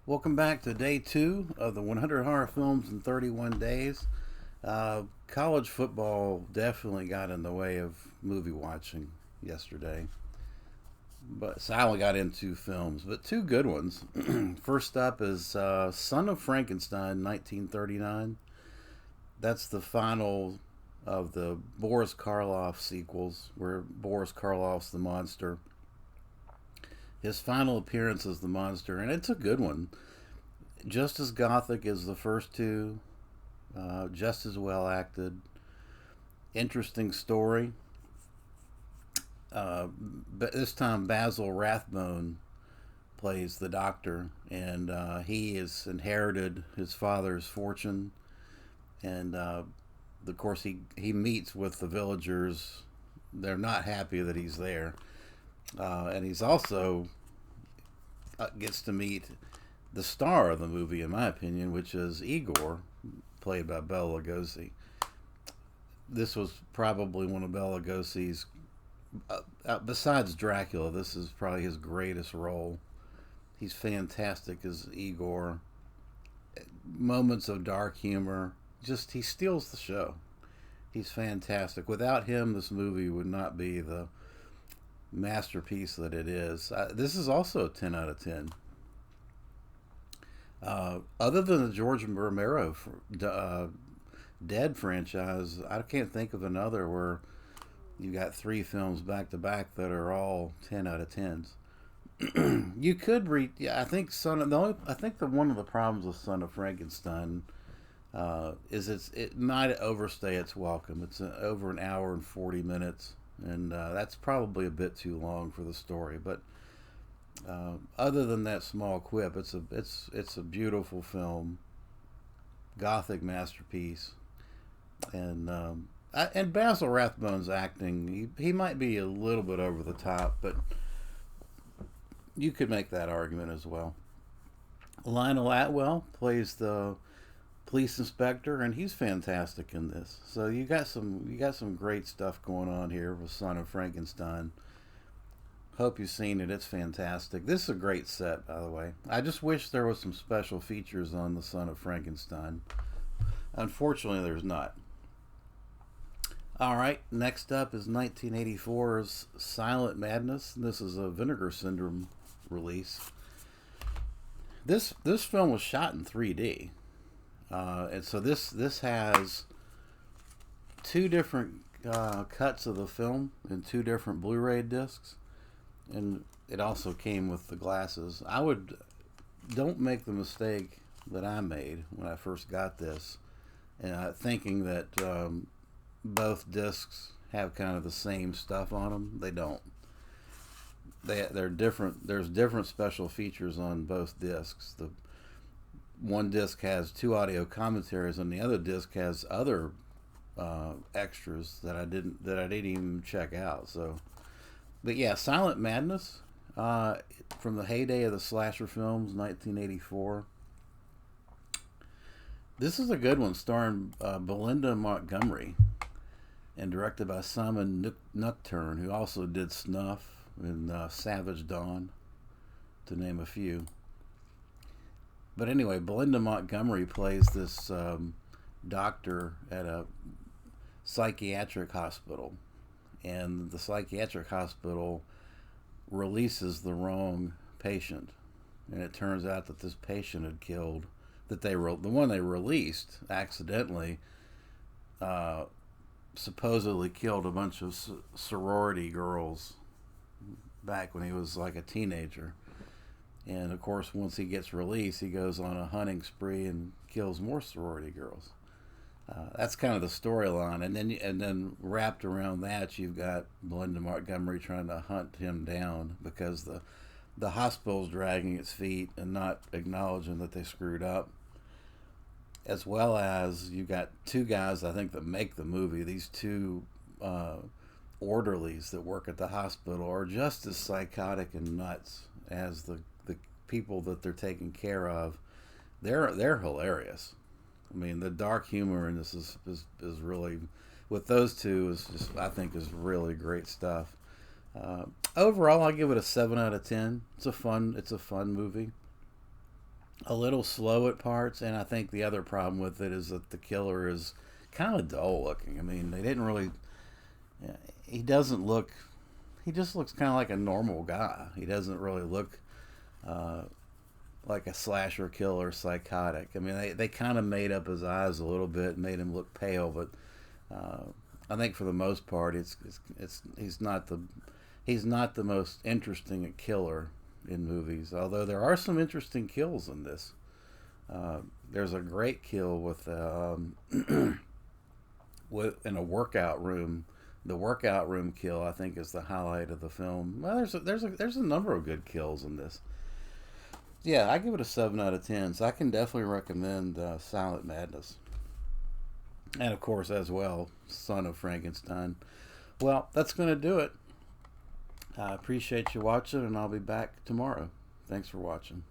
Welcome back to day two of the 100 horror films in 31 days. College football definitely got in the way of movie watching yesterday, but so I only got into films, but two good ones. First up is Son of Frankenstein, 1939. That's the final of the Boris Karloff sequels, where Boris Karloff's the monster. His final appearance as the monster, and it's a good one. Just as gothic as the first two, just as well acted. Interesting story. But this time Basil Rathbone plays the doctor, and he has inherited his father's fortune, and of course he meets with the villagers. They're not happy that he's there, and he's also gets to meet the star of the movie, in my opinion, which is Igor, played by Bela Lugosi. This was probably one of Bela Lugosi's, besides Dracula, this is probably his greatest role. He's fantastic as Igor. Moments of dark humor. Just, he steals the show. He's fantastic. Without him, this movie would not be the masterpiece that it is. This is also a 10 out of 10. Other than the George Romero Dead franchise, I can't think of another where you got three films back to back that are all 10 out of 10s. You could read. Yeah, I think I think the one of the problems with Son of Frankenstein is it might overstay its welcome. It's over an hour and 40 minutes, and that's probably a bit too long for the story. But other than that small quip, it's a beautiful film, gothic masterpiece, and and Basil Rathbone's acting. He might be a little bit over the top, but you could make that argument as well. Lionel Atwell plays the police inspector, and he's fantastic in this. So you got some great stuff going on here with Son of Frankenstein. Hope you've seen it. It's fantastic. This is a great set, by the way. I just wish there was some special features on the Son of Frankenstein. Unfortunately, there's not. All right, next up is 1984's Silent Madness. This is a Vinegar Syndrome release. This film was shot in 3D, and so this has two different cuts of the film and two different Blu-ray discs, and it also came with the glasses. Don't make the mistake that I made when I first got this, thinking that both discs have kind of the same stuff on them. They don't. They're different. There's different special features on both discs. The one disc has two audio commentaries, and the other disc has other extras that I didn't even check out. So, but yeah, Silent Madness, from the heyday of the slasher films, 1984. This is a good one, starring Belinda Montgomery, and directed by Simon Nocturne, who also did Snuff and Savage Dawn, to name a few. But anyway, Belinda Montgomery plays this doctor at a psychiatric hospital, and the psychiatric hospital releases the wrong patient, and it turns out that this patient had killed the one they released accidentally. Supposedly killed a bunch of sorority girls back when he was like a teenager. And of course, once he gets released, he goes on a hunting spree and kills more sorority girls. That's kind of the storyline, and then wrapped around that, you've got Belinda Montgomery trying to hunt him down because the hospital's dragging its feet and not acknowledging that they screwed up. As well as you got two guys, I think, that make the movie. These two orderlies that work at the hospital are just as psychotic and nuts as the people that they're taking care of. They're hilarious. I mean, the dark humor in this is really, with those two, is just, I think, is really great stuff. Overall, I give it a 7 out of 10. It's a fun movie. a little slow at parts, and I think the other problem with it is that the killer is kind of dull looking. I mean, they didn't really. He doesn't look. He just looks kind of like a normal guy. He doesn't really look uh, like a slasher killer, psychotic. I mean, they kind of made up his eyes a little bit, made him look pale, but uh, I think for the most part, it's he's not the most interesting killer in movies. Although there are some interesting kills in this. There's a great kill in a workout room. The workout room kill, I think, is the highlight of the film. Well, there's a number of good kills in this. Yeah, I give it a 7 out of 10. So I can definitely recommend Silent Madness, and of course, as well, Son of Frankenstein. Well, that's going to do it. I appreciate you watching, and I'll be back tomorrow. Thanks for watching.